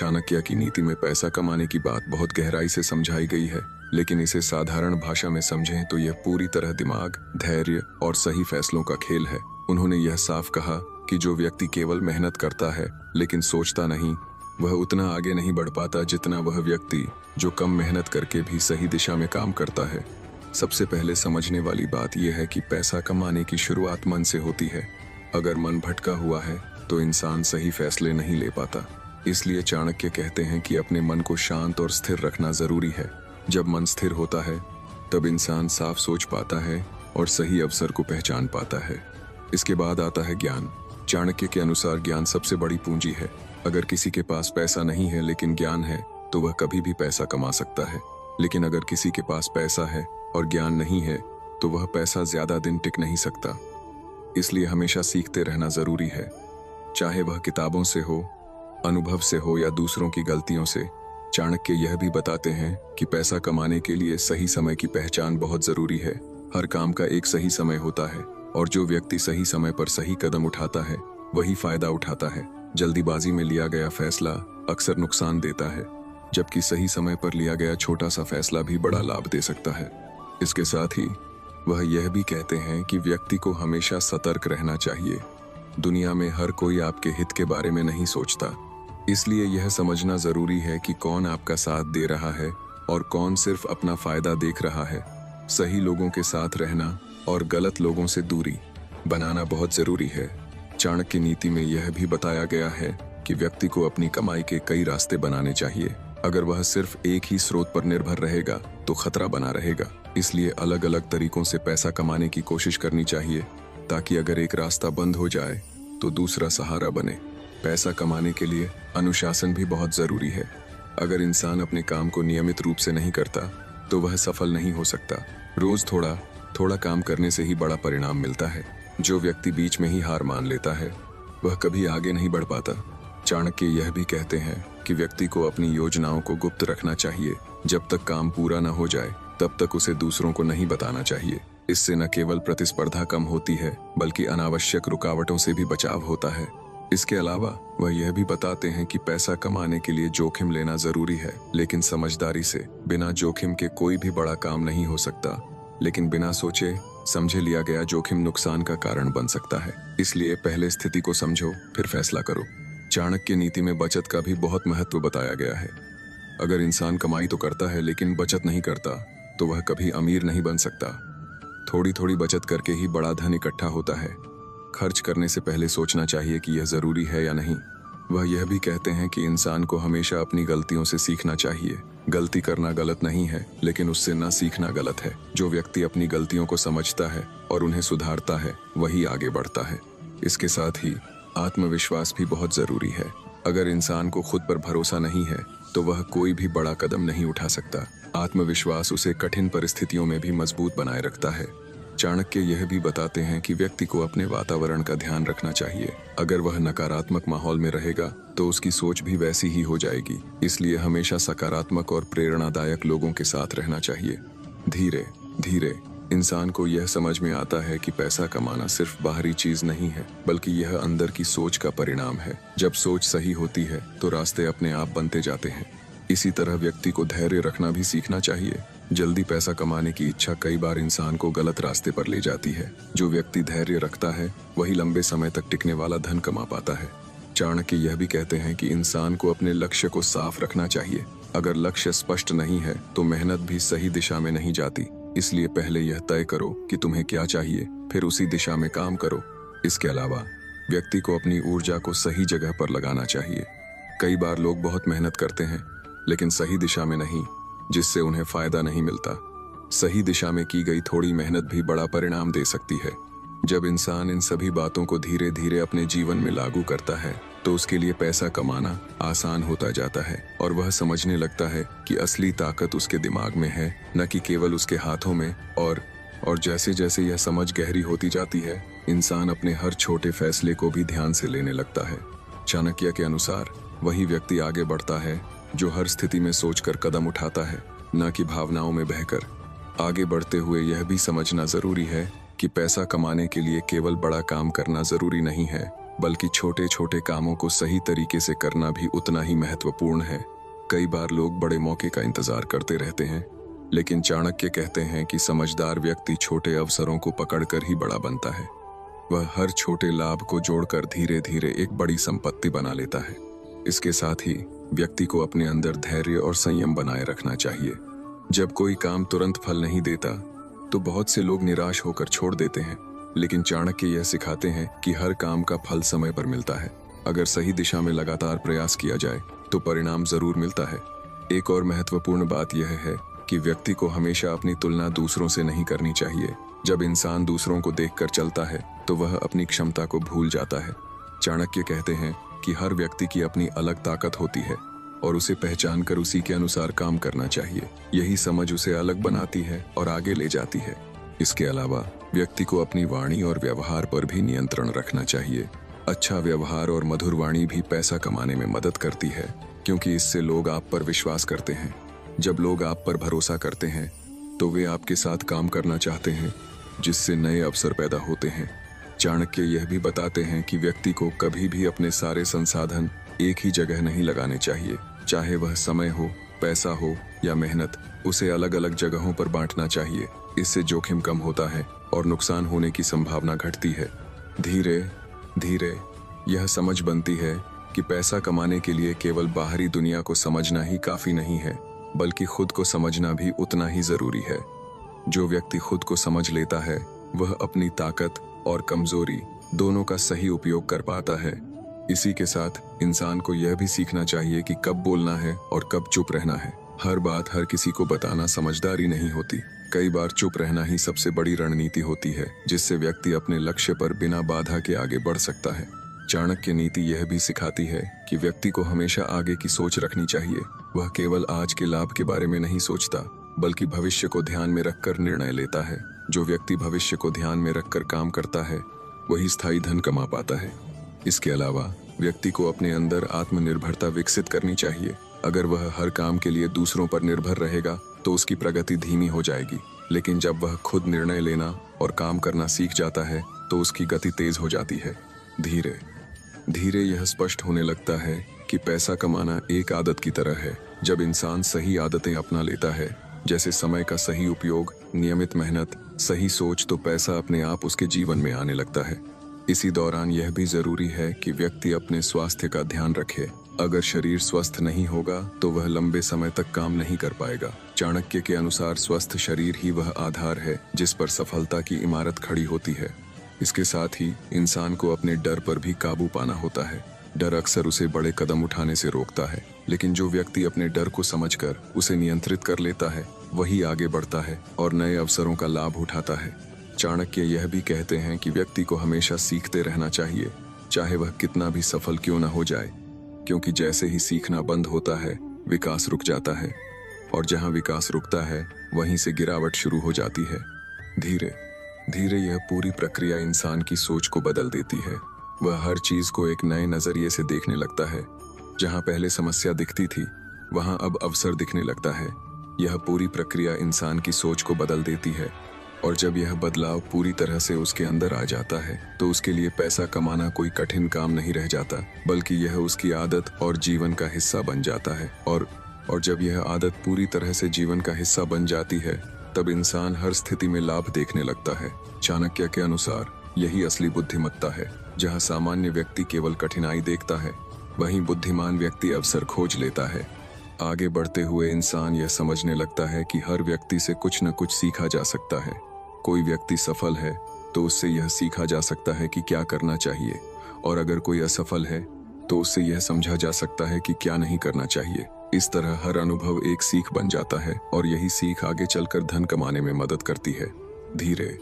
चाणक्य की नीति में पैसा कमाने की बात बहुत गहराई से समझाई गई है, लेकिन इसे साधारण भाषा में समझें तो यह पूरी तरह दिमाग, धैर्य और सही फैसलों का खेल है। उन्होंने यह साफ कहा कि जो व्यक्ति केवल मेहनत करता है लेकिन सोचता नहीं, वह उतना आगे नहीं बढ़ पाता जितना वह व्यक्ति जो कम मेहनत करके भी सही दिशा में काम करता है। सबसे पहले समझने वाली बात यह है कि पैसा कमाने की शुरुआत मन से होती है। अगर मन भटका हुआ है तो इंसान सही फैसले नहीं ले पाता। इसलिए चाणक्य कहते हैं कि अपने मन को शांत और स्थिर रखना जरूरी है। जब मन स्थिर होता है तब इंसान साफ सोच पाता है और सही अवसर को पहचान पाता है। इसके बाद आता है ज्ञान। चाणक्य के अनुसार ज्ञान सबसे बड़ी पूंजी है। अगर किसी के पास पैसा नहीं है लेकिन ज्ञान है तो वह कभी भी पैसा कमा सकता है, लेकिन अगर किसी के पास पैसा है और ज्ञान नहीं है तो वह पैसा ज्यादा दिन टिक नहीं सकता। इसलिए हमेशा सीखते रहना जरूरी है, चाहे वह किताबों से हो, अनुभव से हो या दूसरों की गलतियों से। चाणक्य यह भी बताते हैं कि पैसा कमाने के लिए सही समय की पहचान बहुत जरूरी है। हर काम का एक सही समय होता है और जो व्यक्ति सही समय पर सही कदम उठाता है वही फायदा उठाता है। जल्दीबाजी में लिया गया फैसला अक्सर नुकसान देता है, जबकि सही समय पर लिया गया छोटा सा फैसला भी बड़ा लाभ दे सकता है। इसके साथ ही वह यह भी कहते हैं कि व्यक्ति को हमेशा सतर्क रहना चाहिए। दुनिया में हर कोई आपके हित के बारे में नहीं सोचता, इसलिए यह समझना जरूरी है कि कौन आपका साथ दे रहा है और कौन सिर्फ अपना फायदा देख रहा है। सही लोगों के साथ रहना और गलत लोगों से दूरी बनाना बहुत जरूरी है। चाणक्य नीति में यह भी बताया गया है कि व्यक्ति को अपनी कमाई के कई रास्ते बनाने चाहिए। अगर वह सिर्फ एक ही स्रोत पर निर्भर रहेगा तो खतरा बना रहेगा। इसलिए अलग अलग तरीकों से पैसा कमाने की कोशिश करनी चाहिए, ताकि अगर एक रास्ता बंद हो जाए तो दूसरा सहारा बने। पैसा कमाने के लिए अनुशासन भी बहुत जरूरी है। अगर इंसान अपने काम को नियमित रूप से नहीं करता तो वह सफल नहीं हो सकता। रोज थोड़ा थोड़ा काम करने से ही बड़ा परिणाम मिलता है। जो व्यक्ति बीच में ही हार मान लेता है वह कभी आगे नहीं बढ़ पाता। चाणक्य यह भी कहते हैं कि व्यक्ति को अपनी योजनाओं को गुप्त रखना चाहिए। जब तक काम पूरा न हो जाए तब तक उसे दूसरों को नहीं बताना चाहिए। इससे न केवल प्रतिस्पर्धा कम होती है बल्कि अनावश्यक रुकावटों से भी बचाव होता है। इसके अलावा वह यह भी बताते हैं कि पैसा कमाने के लिए जोखिम लेना जरूरी है, लेकिन समझदारी से। बिना जोखिम के कोई भी बड़ा काम नहीं हो सकता, लेकिन बिना सोचे समझे लिया गया जोखिम नुकसान का कारण बन सकता है। इसलिए पहले स्थिति को समझो फिर फैसला करो। चाणक्य नीति में बचत का भी बहुत महत्व बताया गया है। अगर इंसान कमाई तो करता है लेकिन बचत नहीं करता तो वह कभी अमीर नहीं बन सकता। थोड़ी थोड़ी बचत करके ही बड़ा धन इकट्ठा होता है। खर्च करने से पहले सोचना चाहिए कि यह जरूरी है या नहीं। वह यह भी कहते हैं कि इंसान को हमेशा अपनी गलतियों से सीखना चाहिए। गलती करना गलत नहीं है, लेकिन उससे न सीखना गलत है। जो व्यक्ति अपनी गलतियों को समझता है और उन्हें सुधारता है वही आगे बढ़ता है। इसके साथ ही आत्मविश्वास भी बहुत जरूरी है। अगर इंसान को खुद पर भरोसा नहीं है तो वह कोई भी बड़ा कदम नहीं उठा सकता। आत्मविश्वास उसे कठिन परिस्थितियों में भी मजबूत बनाए रखता है। चाणक्य यह भी बताते हैं कि व्यक्ति को अपने वातावरण का ध्यान रखना चाहिए। अगर वह नकारात्मक माहौल में रहेगा तो उसकी सोच भी वैसी ही हो जाएगी। इसलिए हमेशा सकारात्मक और प्रेरणादायक लोगों के साथ रहना चाहिए। धीरे धीरे इंसान को यह समझ में आता है कि पैसा कमाना सिर्फ बाहरी चीज नहीं है, बल्कि यह अंदर की सोच का परिणाम है। जब सोच सही होती है तो रास्ते अपने आप बनते जाते हैं। इसी तरह व्यक्ति को धैर्य रखना भी सीखना चाहिए। जल्दी पैसा कमाने की इच्छा कई बार इंसान को गलत रास्ते पर ले जाती है। जो व्यक्ति धैर्य रखता है वही लंबे समय तक टिकने वाला धन कमा पाता है। चाणक्य यह भी कहते हैं कि इंसान को अपने लक्ष्य को साफ रखना चाहिए। अगर लक्ष्य स्पष्ट नहीं है तो मेहनत भी सही दिशा में नहीं जाती। इसलिए पहले यह तय करो कि तुम्हें क्या चाहिए, फिर उसी दिशा में काम करो। इसके अलावा व्यक्ति को अपनी ऊर्जा को सही जगह पर लगाना चाहिए। कई बार लोग बहुत मेहनत करते हैं लेकिन सही दिशा में नहीं, जिससे उन्हें फायदा नहीं मिलता। सही दिशा में की गई थोड़ी मेहनत भी बड़ा परिणाम दे सकती है। जब इंसान इन सभी बातों को धीरे धीरे अपने जीवन में लागू करता है तो उसके लिए पैसा कमाना आसान होता जाता है और वह समझने लगता है कि असली ताकत उसके दिमाग में है, न कि केवल उसके हाथों में। और जैसे जैसे यह समझ गहरी होती जाती है, इंसान अपने हर छोटे फैसले को भी ध्यान से लेने लगता है। चाणक्य के अनुसार वही व्यक्ति आगे बढ़ता है जो हर स्थिति में सोचकर कदम उठाता है, न कि भावनाओं में बहकर। आगे बढ़ते हुए यह भी समझना जरूरी है कि पैसा कमाने के लिए केवल बड़ा काम करना जरूरी नहीं है, बल्कि छोटे छोटे कामों को सही तरीके से करना भी उतना ही महत्वपूर्ण है। कई बार लोग बड़े मौके का इंतजार करते रहते हैं, लेकिन चाणक्य कहते हैं कि समझदार व्यक्ति छोटे अवसरों को पकड़कर ही बड़ा बनता है। वह हर छोटे लाभ को जोड़कर धीरे धीरे एक बड़ी संपत्ति बना लेता है। इसके साथ ही व्यक्ति को अपने अंदर धैर्य और संयम बनाए रखना चाहिए। जब कोई काम तुरंत फल नहीं देता तो बहुत से लोग निराश होकर छोड़ देते हैं, लेकिन चाणक्य यह सिखाते हैं कि हर काम का फल समय पर मिलता है। अगर सही दिशा में लगातार प्रयास किया जाए तो परिणाम जरूर मिलता है। एक और महत्वपूर्ण बात यह है कि व्यक्ति को हमेशा अपनी तुलना दूसरों से नहीं करनी चाहिए। जब इंसान दूसरों को देखकर चलता है तो वह अपनी क्षमता को भूल जाता है। चाणक्य कहते हैं कि हर व्यक्ति की अपनी अलग ताकत होती है और उसे पहचान कर उसी के अनुसार काम करना चाहिए। यही समझ उसे अलग बनाती है और आगे ले जाती है। इसके अलावा व्यक्ति को अपनी वाणी और व्यवहार पर भी नियंत्रण रखना चाहिए। अच्छा व्यवहार और मधुर वाणी भी पैसा कमाने में मदद करती है, क्योंकि इससे लोग आप पर विश्वास करते हैं। जब लोग आप पर भरोसा करते हैं तो वे आपके साथ काम करना चाहते हैं, जिससे नए अवसर पैदा होते हैं। चाणक्य यह भी बताते हैं कि व्यक्ति को कभी भी अपने सारे संसाधन एक ही जगह नहीं लगाने चाहिए। चाहे वह समय हो, पैसा हो या मेहनत, उसे अलग अलग जगहों पर बांटना चाहिए। इससे जोखिम कम होता है और नुकसान होने की संभावना घटती है। धीरे धीरे यह समझ बनती है कि पैसा कमाने के लिए केवल बाहरी दुनिया को समझना ही काफी नहीं है, बल्कि खुद को समझना भी उतना ही जरूरी है। जो व्यक्ति खुद को समझ लेता है वह अपनी ताकत और कमजोरी दोनों का सही उपयोग कर पाता है। इसी के साथ इंसान को यह भी सीखना चाहिए कि कब बोलना है और कब चुप रहना है। हर बात हर किसी को बताना समझदारी नहीं होती। कई बार चुप रहना ही सबसे बड़ी रणनीति होती है, जिससे व्यक्ति अपने लक्ष्य पर बिना बाधा के आगे बढ़ सकता है। चाणक्य नीति यह भी सिखाती है कि व्यक्ति को हमेशा आगे की सोच रखनी चाहिए। वह केवल आज के लाभ के बारे में नहीं सोचता, बल्कि भविष्य को ध्यान में रखकर निर्णय लेता है। जो व्यक्ति भविष्य को ध्यान में रखकर काम करता है वही स्थायी धन कमा पाता है। इसके अलावा व्यक्ति को अपने अंदर आत्मनिर्भरता विकसित करनी चाहिए। अगर वह हर काम के लिए दूसरों पर निर्भर रहेगा तो उसकी प्रगति धीमी हो जाएगी, लेकिन जब वह खुद निर्णय लेना और काम करना सीख जाता है तो उसकी गति तेज हो जाती है। धीरे धीरे यह स्पष्ट होने लगता है कि पैसा कमाना एक आदत की तरह है। जब इंसान सही आदतें अपना लेता है, जैसे समय का सही उपयोग, नियमित मेहनत, सही सोच, तो पैसा अपने आप उसके जीवन में आने लगता है। इसी दौरान यह भी जरूरी है कि व्यक्ति अपने स्वास्थ्य का ध्यान रखे। अगर शरीर स्वस्थ नहीं होगा तो वह लंबे समय तक काम नहीं कर पाएगा। चाणक्य के अनुसार स्वस्थ शरीर ही वह आधार है जिस पर सफलता की इमारत खड़ी होती है। इसके साथ ही इंसान को अपने डर पर भी काबू पाना होता है। डर अक्सर उसे बड़े कदम उठाने से रोकता है, लेकिन जो व्यक्ति अपने डर को समझकर उसे नियंत्रित कर लेता है वही आगे बढ़ता है और नए अवसरों का लाभ उठाता है। चाणक्य यह भी कहते हैं कि व्यक्ति को हमेशा सीखते रहना चाहिए, चाहे वह कितना भी सफल क्यों न हो जाए, क्योंकि जैसे ही सीखना बंद होता है विकास रुक जाता है, और जहां विकास रुकता है वहीं से गिरावट शुरू हो जाती है। धीरे धीरे यह पूरी प्रक्रिया इंसान की सोच को बदल देती है। वह हर चीज को एक नए नजरिए से देखने लगता है। जहां पहले समस्या दिखती थी वहां अब अवसर दिखने लगता है। यह पूरी प्रक्रिया इंसान की सोच को बदल देती है, और जब यह बदलाव पूरी तरह से उसके अंदर आ जाता है तो उसके लिए पैसा कमाना कोई कठिन काम नहीं रह जाता, बल्कि यह उसकी आदत और जीवन का हिस्सा बन जाता है। और जब यह आदत पूरी तरह से जीवन का हिस्सा बन जाती है तब इंसान हर स्थिति में लाभ देखने लगता है। चाणक्य के अनुसार यही असली बुद्धिमत्ता है। जहाँ सामान्य व्यक्ति केवल कठिनाई देखता है, वहीं बुद्धिमान व्यक्ति अवसर खोज लेता है। आगे बढ़ते हुए इंसान यह समझने लगता है कि हर व्यक्ति से कुछ न कुछ सीखा जा सकता है। कोई व्यक्ति सफल है तो उससे यह सीखा जा सकता है कि क्या करना चाहिए, और अगर कोई असफल है तो उससे यह समझा जा सकता है कि क्या नहीं करना चाहिए। इस तरह हर अनुभव एक सीख बन जाता है, और यही सीख आगे चलकर धन कमाने में मदद करती है। धीरे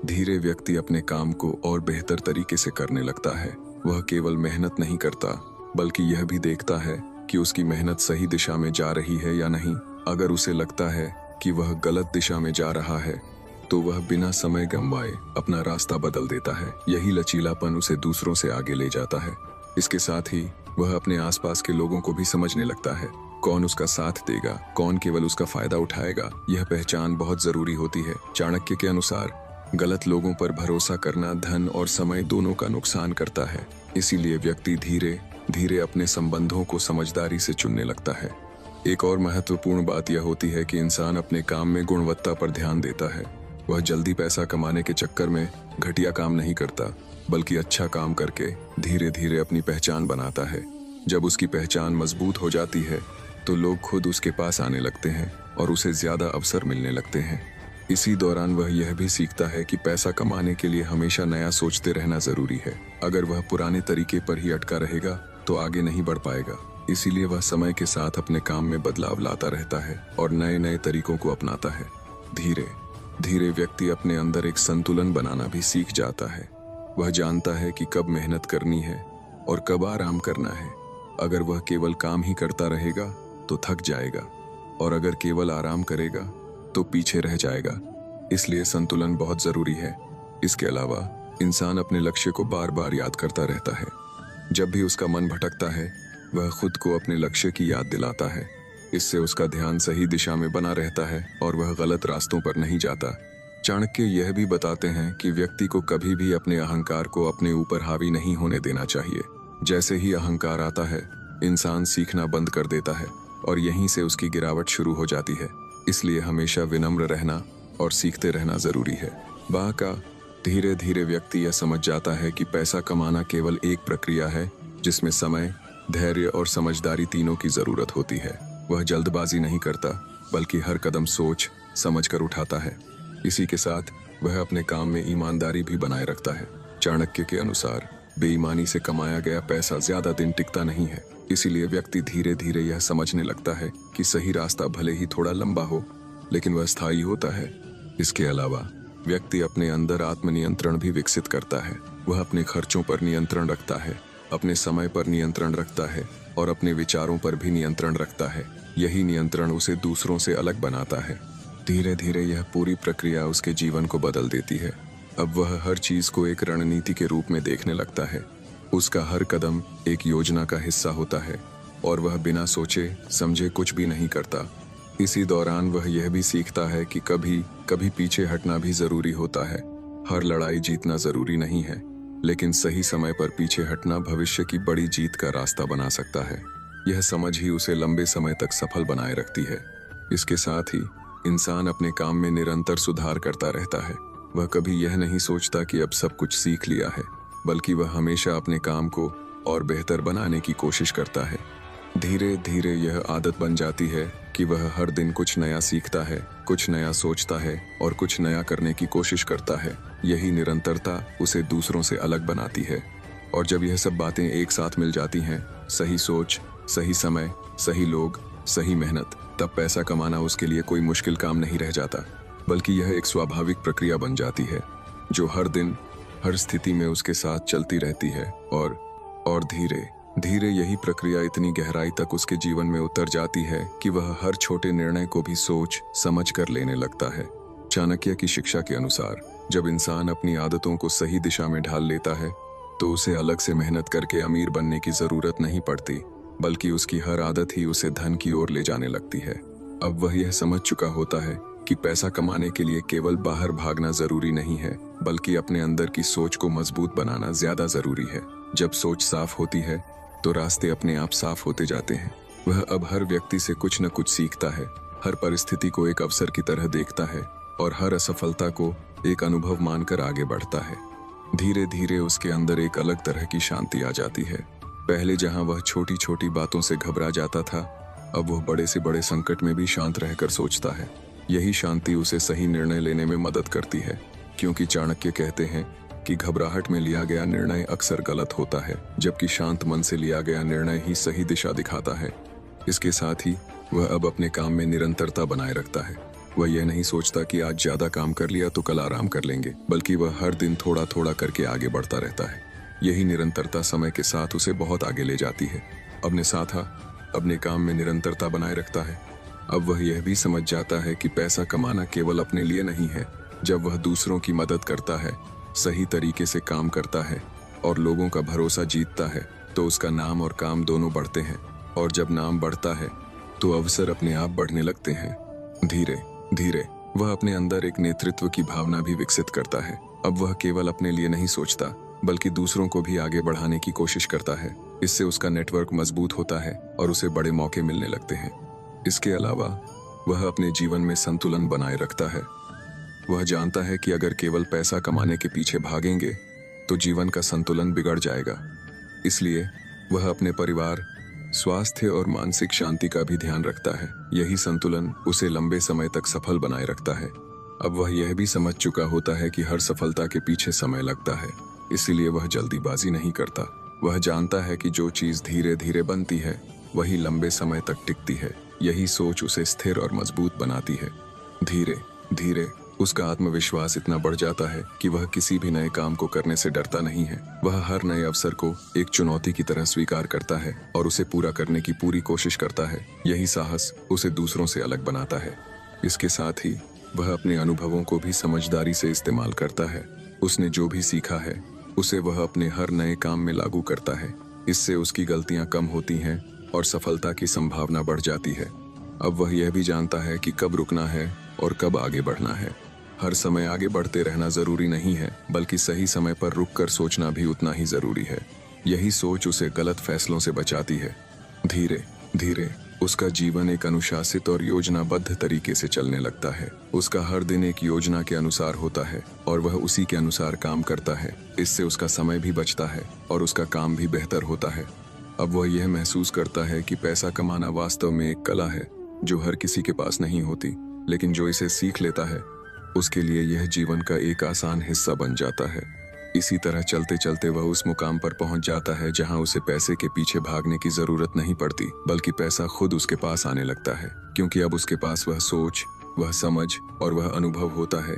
धीरे व्यक्ति अपने काम को और बेहतर तरीके से करने लगता है। वह केवल मेहनत नहीं करता, बल्कि यह भी देखता है कि उसकी मेहनत सही दिशा में जा रही है या नहीं। अगर उसे लगता है कि वह गलत दिशा में जा रहा है तो वह बिना समय गंवाए अपना रास्ता बदल देता है। यही लचीलापन उसे दूसरों से आगे ले जाता है। इसके साथ ही वह अपने आसपास के लोगों को भी समझने लगता है। कौन उसका साथ देगा, कौन केवल उसका फायदा उठाएगा, यह पहचान बहुत जरूरी होती है। चाणक्य के अनुसार गलत लोगों पर भरोसा करना धन और समय दोनों का नुकसान करता है। इसीलिए व्यक्ति धीरे धीरे अपने संबंधों को समझदारी से चुनने लगता है। एक और महत्वपूर्ण बात यह होती है कि इंसान अपने काम में गुणवत्ता पर ध्यान देता है। वह जल्दी पैसा कमाने के चक्कर में घटिया काम नहीं करता, बल्कि अच्छा काम करके धीरे धीरे अपनी पहचान बनाता है। जब उसकी पहचान मजबूत हो जाती है तो लोग खुद उसके पास आने लगते हैं और उसे ज्यादा अवसर मिलने लगते हैं। इसी दौरान वह यह भी सीखता है कि पैसा कमाने के लिए हमेशा नया सोचते रहना जरूरी है। अगर वह पुराने तरीके पर ही अटका रहेगा तो आगे नहीं बढ़ पाएगा। इसीलिए वह समय के साथ अपने काम में बदलाव लाता रहता है और नए नए तरीकों को अपनाता है। धीरे धीरे व्यक्ति अपने अंदर एक संतुलन बनाना भी सीख जाता है। वह जानता है कि कब मेहनत करनी है और कब आराम करना है। अगर वह केवल काम ही करता रहेगा तो थक जाएगा, और अगर केवल आराम करेगा तो पीछे रह जाएगा। इसलिए संतुलन बहुत जरूरी है। इसके अलावा इंसान अपने लक्ष्य को बार बार याद करता रहता है। जब भी उसका मन भटकता है वह खुद को अपने लक्ष्य की याद दिलाता है। इससे उसका ध्यान सही दिशा में बना रहता है और वह गलत रास्तों पर नहीं जाता। चाणक्य यह भी बताते हैं कि व्यक्ति को कभी भी अपने अहंकार को अपने ऊपर हावी नहीं होने देना चाहिए। जैसे ही अहंकार आता है इंसान सीखना बंद कर देता है और यहीं से उसकी गिरावट शुरू हो जाती है। इसलिए हमेशा विनम्र रहना और सीखते रहना जरूरी है। बाका धीरे धीरे व्यक्ति यह समझ जाता है कि पैसा कमाना केवल एक प्रक्रिया है जिसमें समय, धैर्य और समझदारी तीनों की जरूरत होती है। वह जल्दबाजी नहीं करता, बल्कि हर कदम सोच समझ कर उठाता है। इसी के साथ वह अपने काम में ईमानदारी भी बनाए रखता है। चाणक्य के अनुसार बेईमानी से कमाया गया पैसा ज्यादा दिन टिकता नहीं है। इसीलिए व्यक्ति धीरे धीरे यह समझने लगता है कि सही रास्ता भले ही थोड़ा लंबा हो, लेकिन वह स्थायी होता है। इसके अलावा व्यक्ति अपने अंदर आत्मनियंत्रण भी विकसित करता है। वह अपने खर्चों पर नियंत्रण रखता है, अपने समय पर नियंत्रण रखता है और अपने विचारों पर भी नियंत्रण रखता है। यही नियंत्रण उसे दूसरों से अलग बनाता है। धीरे धीरे यह पूरी प्रक्रिया उसके जीवन को बदल देती है। अब वह हर चीज को एक रणनीति के रूप में देखने लगता है। उसका हर कदम एक योजना का हिस्सा होता है और वह बिना सोचे समझे कुछ भी नहीं करता। इसी दौरान वह यह भी सीखता है कि कभी कभी पीछे हटना भी जरूरी होता है। हर लड़ाई जीतना जरूरी नहीं है, लेकिन सही समय पर पीछे हटना भविष्य की बड़ी जीत का रास्ता बना सकता है। यह समझ ही उसे लंबे समय तक सफल बनाए रखती है। इसके साथ ही इंसान अपने काम में निरंतर सुधार करता रहता है। वह कभी यह नहीं सोचता कि अब सब कुछ सीख लिया है, बल्कि वह हमेशा अपने काम को और बेहतर बनाने की कोशिश करता है। धीरे धीरे यह आदत बन जाती है कि वह हर दिन कुछ नया सीखता है, कुछ नया सोचता है और कुछ नया करने की कोशिश करता है। यही निरंतरता उसे दूसरों से अलग बनाती है। और जब यह सब बातें एक साथ मिल जाती हैं, सही सोच, सही समय, सही लोग, सही मेहनत, तब पैसा कमाना उसके लिए कोई मुश्किल काम नहीं रह जाता, बल्कि यह एक स्वाभाविक प्रक्रिया बन जाती है जो हर दिन हर स्थिति में उसके साथ चलती रहती है। और धीरे धीरे यही प्रक्रिया इतनी गहराई तक उसके जीवन में उतर जाती है कि वह हर छोटे निर्णय को भी सोच समझ कर लेने लगता है। चाणक्य की शिक्षा के अनुसार जब इंसान अपनी आदतों को सही दिशा में ढाल लेता है तो उसे अलग से मेहनत करके अमीर बनने की जरूरत नहीं पड़ती, बल्कि उसकी हर आदत ही उसे धन की ओर ले जाने लगती है। अब वह यह समझ चुका होता है कि पैसा कमाने के लिए केवल बाहर भागना जरूरी नहीं है, बल्कि अपने अंदर की सोच को मजबूत बनाना ज्यादा जरूरी है। जब सोच साफ होती है तो रास्ते अपने आप साफ होते जाते हैं। वह अब हर व्यक्ति से कुछ न कुछ सीखता है, हर परिस्थिति को एक अवसर की तरह देखता है और हर असफलता को एक अनुभव मानकर आगे बढ़ता है। धीरे धीरे उसके अंदर एक अलग तरह की शांति आ जाती है। पहले जहां वह छोटी छोटी बातों से घबरा जाता था, अब वह बड़े से बड़े संकट में भी शांत रहकर सोचता है। यही शांति उसे सही निर्णय लेने में मदद करती है, क्योंकि चाणक्य कहते हैं कि घबराहट में लिया गया निर्णय अक्सर गलत होता है, जबकि शांत मन से लिया गया निर्णय ही सही दिशा दिखाता है। इसके साथ ही वह अब अपने काम में निरंतरता बनाए रखता है। वह यह नहीं सोचता कि आज ज्यादा काम कर लिया तो कल आराम कर लेंगे, बल्कि वह हर दिन थोड़ा थोड़ा करके आगे बढ़ता रहता है। यही निरंतरता समय के साथ उसे बहुत आगे ले जाती है। अपने काम में निरंतरता बनाए रखता है। अब वह यह भी समझ जाता है कि पैसा कमाना केवल अपने लिए नहीं है। जब वह दूसरों की मदद करता है, सही तरीके से काम करता है और लोगों का भरोसा जीतता है, तो उसका नाम और काम दोनों बढ़ते हैं। और जब नाम बढ़ता है तो अवसर अपने आप बढ़ने लगते हैं। धीरे धीरे वह अपने अंदर एक नेतृत्व की भावना भी विकसित करता है। अब वह केवल अपने लिए नहीं सोचता, बल्कि दूसरों को भी आगे बढ़ाने की कोशिश करता है। इससे उसका नेटवर्क मजबूत होता है और उसे बड़े मौके मिलने लगते हैं। इसके अलावा वह अपने जीवन में संतुलन बनाए रखता है। वह जानता है कि अगर केवल पैसा कमाने के पीछे भागेंगे तो जीवन का संतुलन बिगड़ जाएगा। इसलिए वह अपने परिवार, स्वास्थ्य और मानसिक शांति का भी ध्यान रखता है। यही संतुलन उसे लंबे समय तक सफल बनाए रखता है। अब वह यह भी समझ चुका होता है कि हर सफलता के पीछे समय लगता है, इसीलिए वह जल्दीबाजी नहीं करता। वह जानता है कि जो चीज धीरे धीरे बनती है वही लंबे समय तक टिकती है। यही सोच उसे स्थिर और मजबूत बनाती है। धीरे धीरे उसका आत्मविश्वास इतना बढ़ जाता है कि वह किसी भी नए काम को करने से डरता नहीं है। वह हर नए अवसर को एक चुनौती की तरह स्वीकार करता है और उसे पूरा करने की पूरी कोशिश करता है। यही साहस उसे दूसरों से अलग बनाता है। इसके साथ ही वह अपने अनुभवों को भी समझदारी से इस्तेमाल करता है। उसने जो भी सीखा है उसे वह अपने हर नए काम में लागू करता है। इससे उसकी गलतियां कम होती हैं और सफलता की संभावना बढ़ जाती है। अब वह यह भी जानता है कि कब रुकना है और कब आगे बढ़ना है। हर समय आगे बढ़ते रहना जरूरी नहीं है, बल्कि सही समय पर रुककर सोचना भी उतना ही जरूरी है। यही सोच उसे गलत फैसलों से बचाती है। धीरे धीरे उसका जीवन एक अनुशासित और योजनाबद्ध तरीके से चलने लगता है। उसका हर दिन एक योजना के अनुसार होता है और वह उसी के अनुसार काम करता है। इससे उसका समय भी बचता है और उसका काम भी बेहतर होता है। अब वह यह महसूस करता है कि पैसा कमाना वास्तव में एक कला है जो हर किसी के पास नहीं होती, लेकिन जो इसे सीख लेता है उसके लिए यह जीवन का एक आसान हिस्सा बन जाता है। इसी तरह चलते चलते वह उस मुकाम पर पहुंच जाता है जहां उसे पैसे के पीछे भागने की जरूरत नहीं पड़ती, बल्कि पैसा खुद उसके पास आने लगता है, क्योंकि अब उसके पास वह सोच, वह समझ और वह अनुभव होता है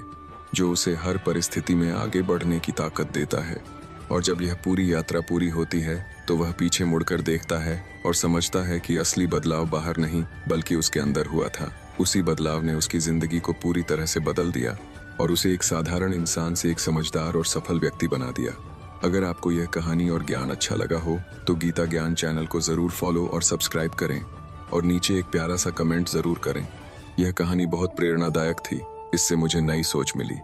जो उसे हर परिस्थिति में आगे बढ़ने की ताकत देता है। और जब यह पूरी यात्रा पूरी होती है तो वह पीछे मुड़कर देखता है और समझता है कि असली बदलाव बाहर नहीं बल्कि उसके अंदर हुआ था। उसी बदलाव ने उसकी जिंदगी को पूरी तरह से बदल दिया और उसे एक साधारण इंसान से एक समझदार और सफल व्यक्ति बना दिया। अगर आपको यह कहानी और ज्ञान अच्छा लगा हो तो गीता ज्ञान चैनल को जरूर फॉलो और सब्सक्राइब करें और नीचे एक प्यारा सा कमेंट जरूर करें। यह कहानी बहुत प्रेरणादायक थी, इससे मुझे नई सोच मिली।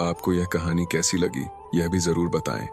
आपको यह कहानी कैसी लगी यह भी जरूर बताएं।